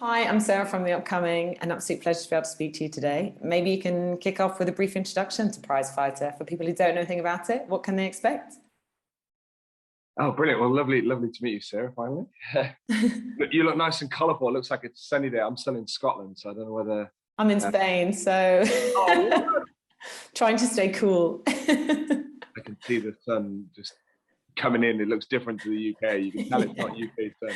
Hi, I'm Sarah from The Upcoming. An absolute pleasure to be able to speak to you today. Maybe you can kick off with a brief introduction to Prizefighter for people who don't know anything about it. What can they expect? Oh, brilliant. Well, lovely to meet you, Sarah, finally. You look nice and colourful. It looks like it's a sunny day. I'm still in Scotland, so I don't know whether... I'm in Spain, so Oh, trying to stay cool. I can see the sun just coming in. It looks different to the UK. You can tell it's not UK sun.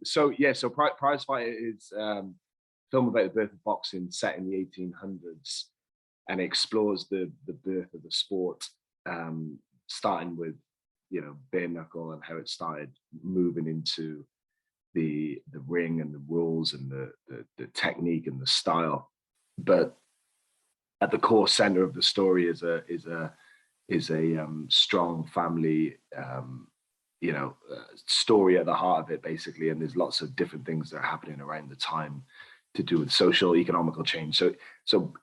So Prizefighter is a film about the birth of boxing set in the 1800s, and it explores the birth of the sport, starting with, bare knuckle and how it started moving into the ring and the rules and the technique and the style. But at the core center of the story is a strong family, story at the heart of it, basically. And there's lots of different things that are happening around the time to do with social, economical change. So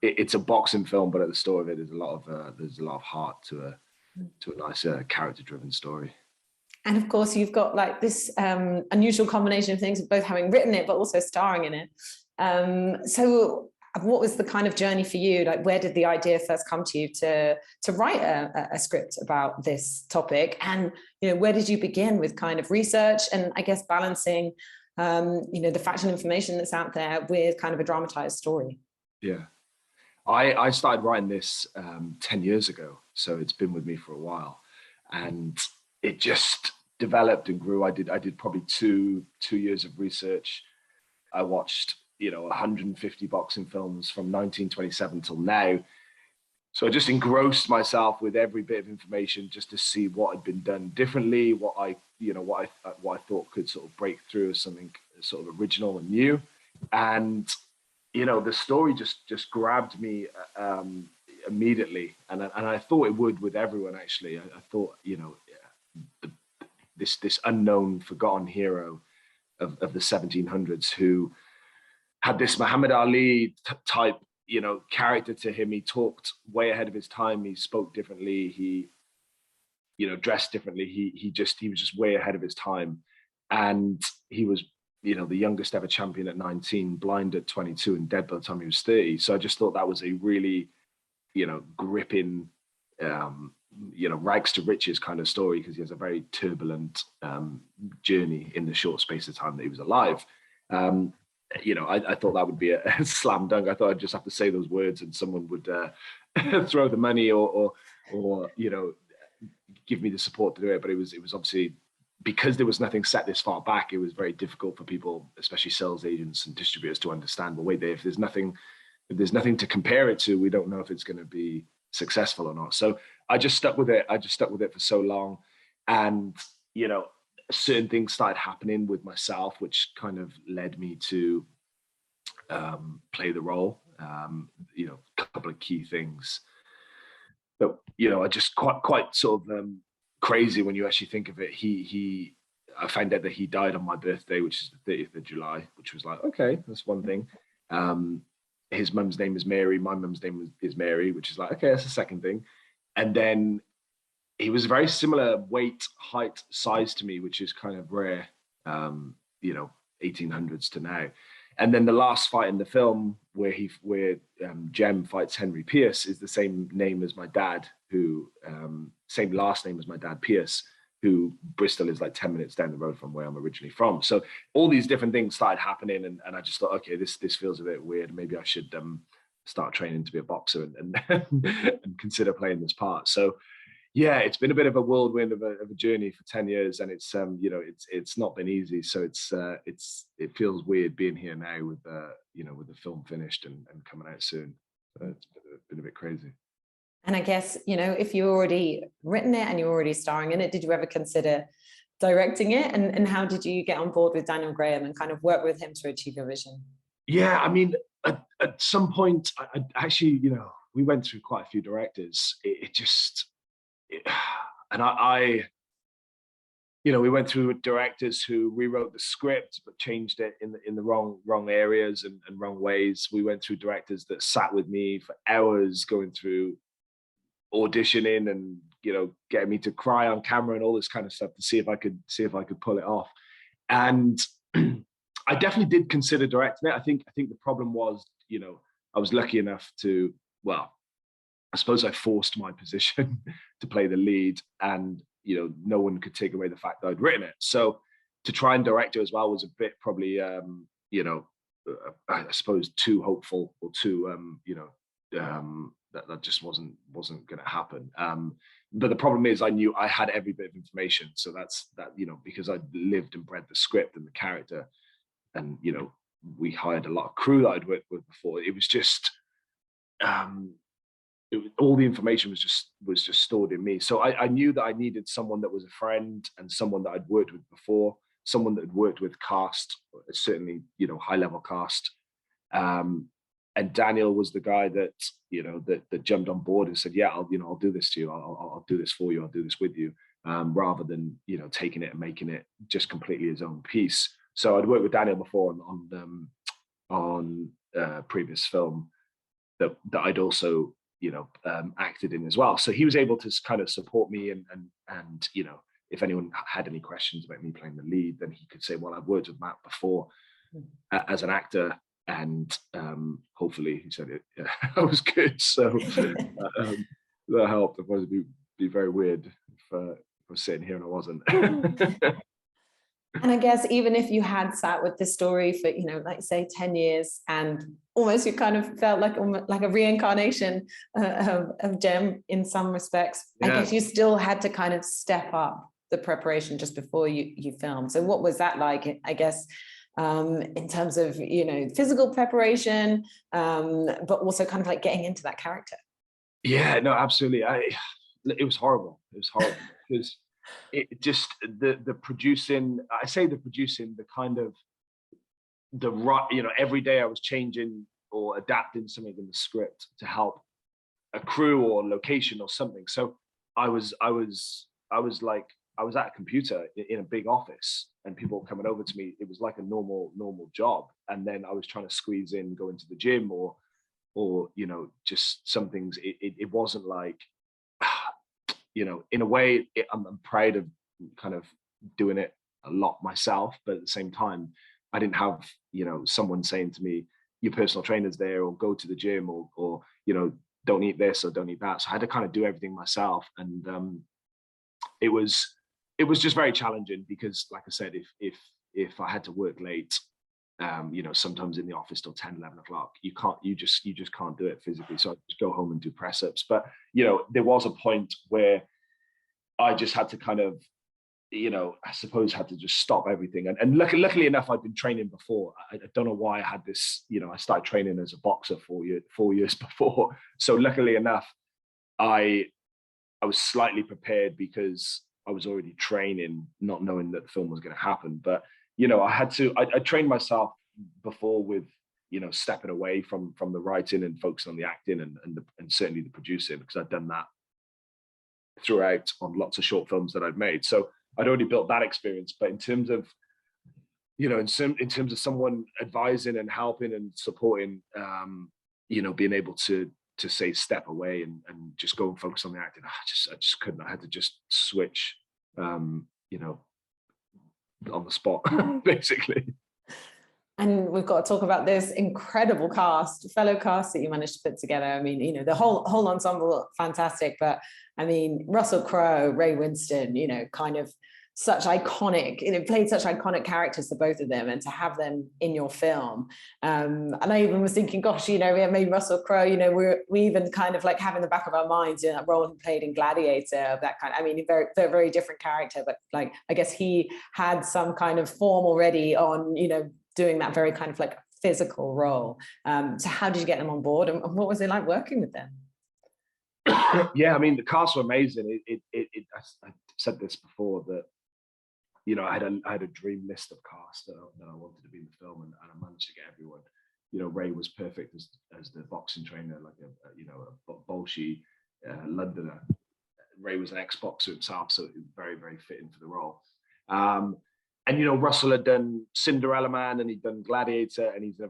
it's a boxing film, but at the store of it, there's a lot of heart to a nice character-driven story. And of course, you've got like this unusual combination of things, both having written it, but also starring in it. So what was the kind of journey for you? Like, where did the idea first come to you to write a script about this topic? And, where did you begin with kind of research and I guess balancing, the factual information that's out there with kind of a dramatized story? Yeah. I started writing this 10 years ago, so it's been with me for a while, and it just developed and grew. I did probably two years of research. I watched 150 boxing films from 1927 till now. So I just engrossed myself with every bit of information just to see what had been done differently, what I thought could sort of break through as something sort of original and new. And the story just grabbed me immediately, and I thought it would with everyone. Actually, I thought this unknown, forgotten hero of the 1700s who had this Muhammad Ali type character to him. He talked way ahead of his time. He spoke differently. He dressed differently. He was just way ahead of his time, and he was the youngest ever champion at 19, blind at 22, and dead by the time he was 30. So I just thought that was a really, gripping, rags to riches kind of story, because he has a very turbulent journey in the short space of time that he was alive. I thought that would be a slam dunk. I thought I'd just have to say those words and someone would throw the money or give me the support to do it. But it was obviously, because there was nothing set this far back, it was very difficult for people, especially sales agents and distributors, to understand, well, wait, if there's nothing to compare it to, we don't know if it's going to be successful or not. So I just stuck with it. For so long. And, certain things started happening with myself, which kind of led me to play the role. A couple of key things that, are just quite sort of crazy when you actually think of it. I found out that he died on my birthday, which is the 30th of July, which was like, okay, that's one thing. His mum's name is Mary. My mum's name is Mary, which is like, okay, that's the second thing. And then he was very similar weight, height, size to me, which is kind of rare, 1800s to now. And then the last fight in the film where Jem fights Henry Pierce is the same name as my dad, who same last name as my dad, Pierce, who Bristol is like 10 minutes down the road from where I'm originally from. So all these different things started happening, and I just thought, okay, this feels a bit weird. Maybe I should start training to be a boxer and and consider playing this part. So yeah, it's been a bit of a whirlwind of a journey for 10 years, and it's it's not been easy. So it feels weird being here now with with the film finished and coming out soon. So it's been a bit crazy. And I guess, if you already written it and you're already starring in it, did you ever consider directing it? And how did you get on board with Daniel Graham and kind of work with him to achieve your vision? Yeah, I mean, at some point, I actually, we went through quite a few directors. We went through directors who rewrote the script but changed it in the wrong areas and wrong ways. We went through directors that sat with me for hours going through auditioning and getting me to cry on camera and all this kind of stuff to see if I could pull it off. And I definitely did consider directing it. I think the problem was, I was lucky enough to, well, I suppose I forced my position to play the lead, and no one could take away the fact that I'd written it. So to try and direct it as well was a bit probably, I suppose too hopeful, or too, that just wasn't going to happen. But the problem is, I knew I had every bit of information. So that's that, because I lived and bred the script and the character, and we hired a lot of crew that I'd worked with before. It was just, all the information was just stored in me. So I knew that I needed someone that was a friend, and someone that I'd worked with before, someone that had worked with cast, certainly high level cast. And Daniel was the guy that that jumped on board and said, yeah, I'll do this to you. I'll do this for you. I'll do this with you, rather than taking it and making it just completely his own piece. So I'd worked with Daniel before on previous film that I'd also acted in as well. So he was able to kind of support me, and if anyone had any questions about me playing the lead, then he could say, well, I've worked with Matt before as an actor, and hopefully, he said, I was good. So that helped. Otherwise, it'd be very weird if I was sitting here and I wasn't. And I guess even if you had sat with this story for, like say 10 years, and almost you kind of felt like a reincarnation of Jem in some respects, yeah. I guess you still had to kind of step up the preparation just before you filmed. So what was that like, I guess, in terms of, physical preparation, but also kind of like getting into that character? Yeah, no, absolutely. It was horrible. It was horrible because it just, the producing, the kind of every day I was changing or adapting something in the script to help a crew or location or something. So I was at a computer in a big office, and people were coming over to me. It was like a normal job. And then I was trying to squeeze in, go into the gym or just some things. It wasn't like, in a way, I'm proud of kind of doing it a lot myself, but at the same time, I didn't have, someone saying to me, your personal trainer's there, or go to the gym, or don't eat this or don't eat that. So I had to kind of do everything myself. And it was just very challenging because, like I said, if I had to work late, sometimes in the office till 10, 11 o'clock, you just can't do it physically. So I just go home and do press ups. But, there was a point where I just had to kind of, I suppose had to just stop everything. And luckily enough, I'd been training before. I don't know why I had this, I started training as a boxer 4 years before. So luckily enough, I was slightly prepared because I was already training, not knowing that the film was going to happen. But, I trained myself before with, stepping away from the writing and focusing on the acting and certainly the producing, because I'd done that throughout on lots of short films that I'd made. So I'd already built that experience. But in terms of, in terms of someone advising and helping and supporting, being able to say step away and just go and focus on the acting, I just couldn't. I had to just switch, on the spot, basically. And we've got to talk about this incredible fellow cast that you managed to put together. I mean, the whole ensemble, fantastic. But I mean, Russel Crowe, Ray Winstone, kind of such iconic, played such iconic characters, the both of them, and to have them in your film. And I even was thinking, gosh, we have maybe Russell Crowe, we even kind of like have in the back of our minds, that role he played in Gladiator, that kind of, I mean, very, very different character, but like, I guess he had some kind of form already on, doing that very kind of like physical role. So how did you get them on board, and what was it like working with them? Yeah, I mean, the cast were amazing. I said this before that, I had a dream list of cast that I wanted to be in the film, and I managed to get everyone. Ray was perfect as the boxing trainer, like a Bolshe Londoner. Ray was an ex-boxer himself, so it was very, very fitting for the role. And Russell had done Cinderella Man, and he'd done Gladiator, and he's in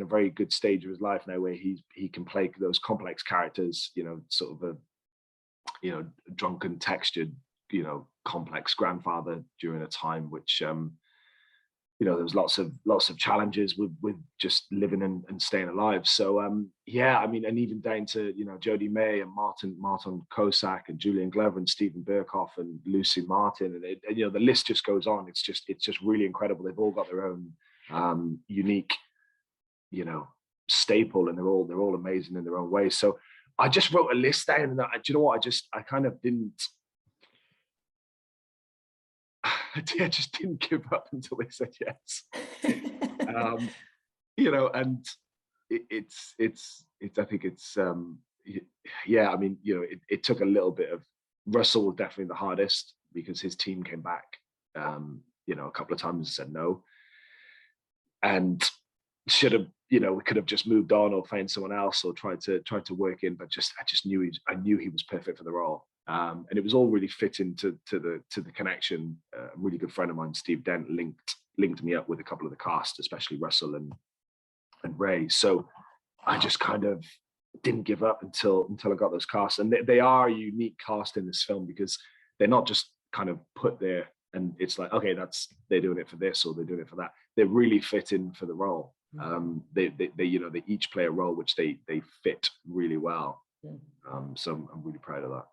a very good stage of his life now where he can play those complex characters, sort of a drunken, textured, complex grandfather during a time which there was lots of challenges with just living and staying alive. So yeah, I mean, and even down to Jodie May and Martin Kosak and Julian Glover and Stephen Burkhoff and Lucy Martin, and the list just goes on. It's just really incredible. They've all got their own unique staple, and they're all amazing in their own way. So I just wrote a list down, and do you know what? I kind of didn't. I just didn't give up until they said yes. And it's I think it's yeah, I mean, it took a little bit of. Russell was definitely the hardest because his team came back a couple of times and said no, and should have we could have just moved on or found someone else or tried to work in, but I knew he was perfect for the role. And it was all really fitting to the connection. A really good friend of mine, Steve Dent, linked me up with a couple of the cast, especially Russell and Ray. So I just kind of didn't give up until I got those casts. And they are a unique cast in this film because they're not just kind of put there and it's like, okay, they're doing it for this or they're doing it for that. They're really fit in for the role. They each play a role which they fit really well. So I'm really proud of that.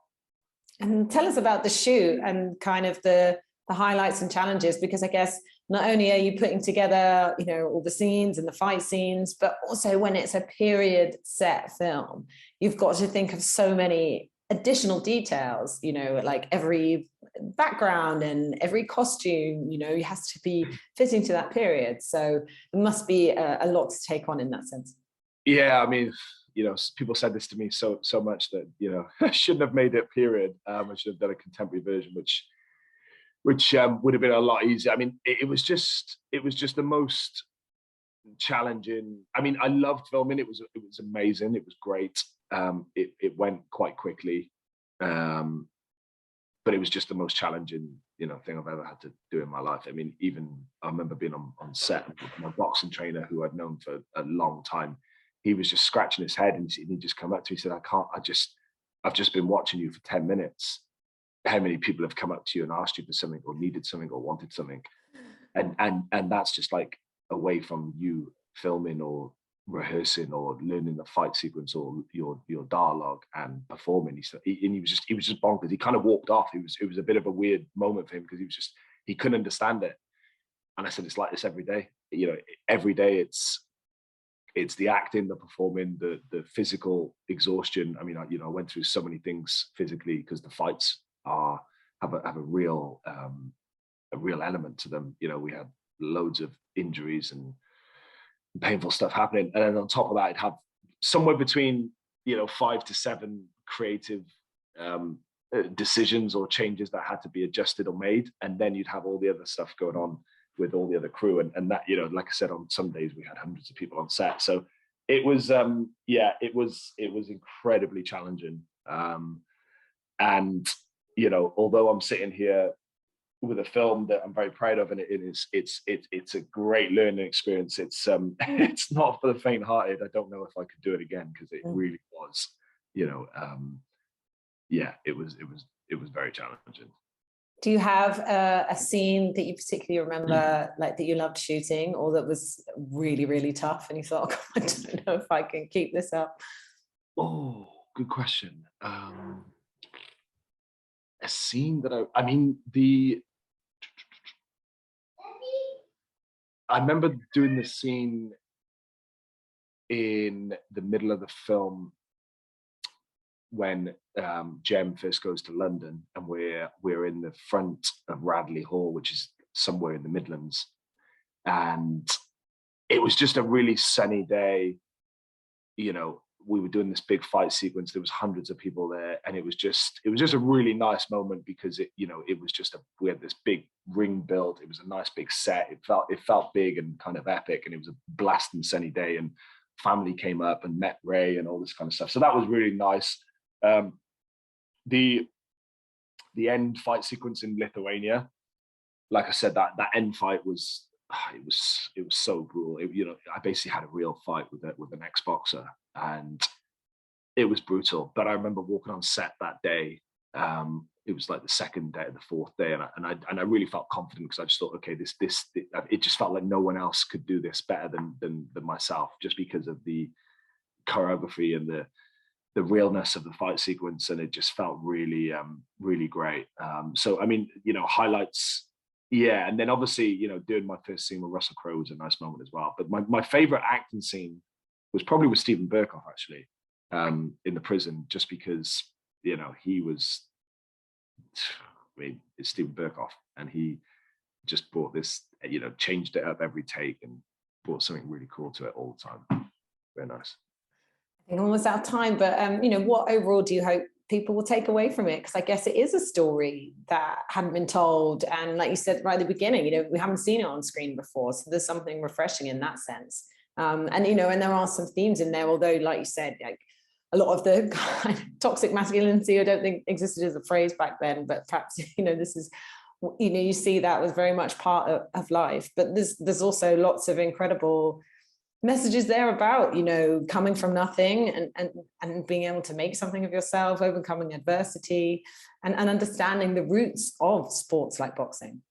And tell us about the shoot and kind of the highlights and challenges, because I guess not only are you putting together, all the scenes and the fight scenes, but also when it's a period set film, you've got to think of so many additional details, like every background and every costume, it has to be fitting to that period. So it must be a lot to take on in that sense. Yeah, I mean, people said this to me so much that I shouldn't have made it period. I should have done a contemporary version, which would have been a lot easier. I mean, it was just the most challenging. I mean, I loved filming. It was amazing. It was great. It went quite quickly, but it was just the most challenging thing I've ever had to do in my life. I mean, even I remember being on set with my boxing trainer, who I'd known for a long time. He was just scratching his head, and he just come up to me and said, I've just been watching you for 10 minutes. How many people have come up to you and asked you for something or needed something or wanted something? And that's just like away from you filming or rehearsing or learning the fight sequence or your dialogue and performing. He was just bonkers. He kind of walked off. It was a bit of a weird moment for him because he couldn't understand it. And I said, it's like this every day. Every day it's the acting, the performing, the physical exhaustion. I mean, I went through so many things physically because the fights have a real element to them. We had loads of injuries and painful stuff happening, and then on top of that, I'd have somewhere between 5 to 7 creative decisions or changes that had to be adjusted or made, and then you'd have all the other stuff going on with all the other crew, and that like I said, on some days we had hundreds of people on set, so it was it was incredibly challenging, and although I'm sitting here with a film that I'm very proud of, and it's a great learning experience, it's not for the faint-hearted. I don't know if I could do it again because it really was it was very challenging. Do you have a scene that you particularly remember, like that you loved shooting, or that was really, really tough and you thought, oh, I don't know if I can keep this up? Oh, good question. A scene that I remember doing the scene in the middle of the film when Jem first goes to London, and we're in the front of Radley Hall, which is somewhere in the Midlands, and it was just a really sunny day. We were doing this big fight sequence. There was hundreds of people there, and it was just a really nice moment because we had this big ring built. It was a nice big set. It felt big and kind of epic, and it was a blasting sunny day, and family came up and met Ray and all this kind of stuff. So that was really nice. The end fight sequence in Lithuania, like I said, that end fight was so brutal. I basically had a real fight with an ex-boxer, and it was brutal. But I remember walking on set that day, it was like the second day or the fourth day, and I really felt confident, because I just thought, okay, it just felt like no one else could do this better than myself, just because of the choreography and the realness of the fight sequence, and it just felt really really great. So I mean, highlights, yeah, and then obviously, doing my first scene with Russel Crowe was a nice moment as well. But my favorite acting scene was probably with Stephen Burkoff, actually, in the prison, just because he was, I mean, it's Stephen Burkoff, and he just brought this, changed it up every take and brought something really cool to it all the time. Very nice. I think I'm almost out of time, but what overall do you hope people will take away from it? Because I guess it is a story that hadn't been told, and like you said right at the beginning, we haven't seen it on screen before, so there's something refreshing in that sense. And there are some themes in there, although, like you said, like a lot of the kind of toxic masculinity, I don't think existed as a phrase back then, but perhaps this is, you see that was very much part of life. But there's also lots of incredible messages there about coming from nothing and being able to make something of yourself, overcoming adversity, and understanding the roots of sports like boxing.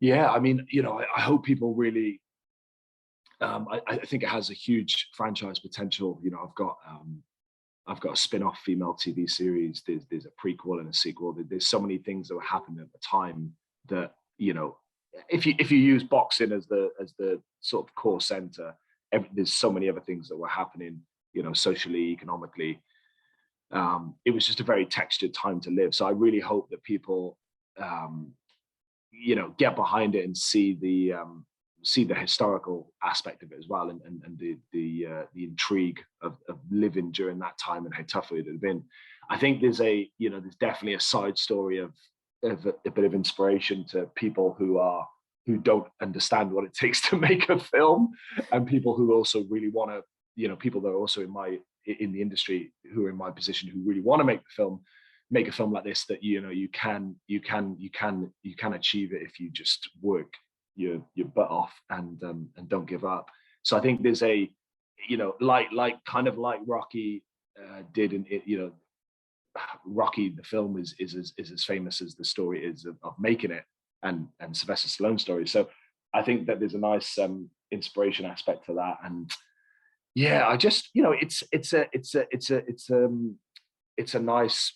Yeah, I mean, I hope people really, I think it has a huge franchise potential. I've got a spin-off female TV series. There's a prequel and a sequel. There's so many things that were happening at the time that, if you use boxing as the sort of core center, there's so many other things that were happening, socially, economically. It was just a very textured time to live. So I really hope that people, get behind it and see the historical aspect of it as well, and the intrigue of living during that time and how tough it would have been. I think there's definitely a side story of a bit of inspiration to people who don't understand what it takes to make a film, and people who also really want to, people that are also in the industry who are in my position, who really want to make a film like this, that you can achieve it if you just work your butt off and don't give up. So I think there's a, like Rocky did in it, Rocky the film is as famous as the story is of making it, and Sylvester Stallone's story. So I think that there's a nice inspiration aspect to that. And yeah, I just, it's a nice,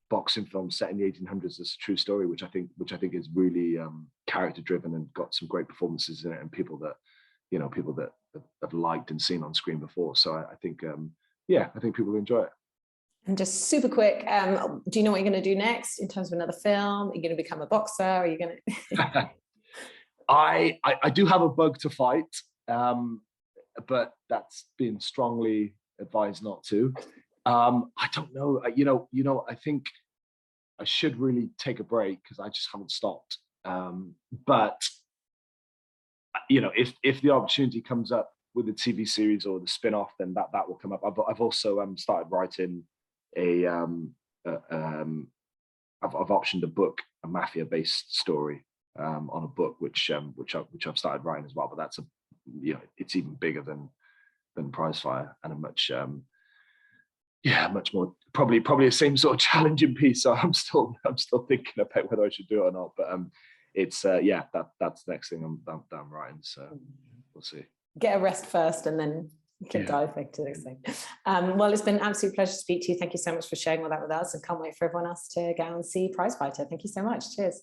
boxing film set in the 1800s. It's a true story, which I think is really character driven and got some great performances in it, and people that have liked and seen on screen before. So I think I think people will enjoy it. And just super quick, do you know what you're going to do next in terms of another film? Are you going to become a boxer? Are you going to? I do have a bug to fight, but that's been strongly advised not to. I don't know. I think I should really take a break because I just haven't stopped. But if the opportunity comes up with the TV series or the spin-off, then that will come up. I've also started writing I've optioned a book, a mafia-based story on a book which I've started writing as well. But that's it's even bigger than Prizefighter, and a much much more probably the same sort of challenging piece. So I'm still thinking about whether I should do it or not. But it's that's the next thing I'm writing. So we'll see. Get a rest first, and then you can dive into the next thing. Well, it's been an absolute pleasure to speak to you. Thank you so much for sharing all that with us, and can't wait for everyone else to go and see Prizefighter. Thank you so much. Cheers.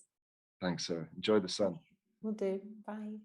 Thanks, sir. Enjoy the sun. Will do. Bye.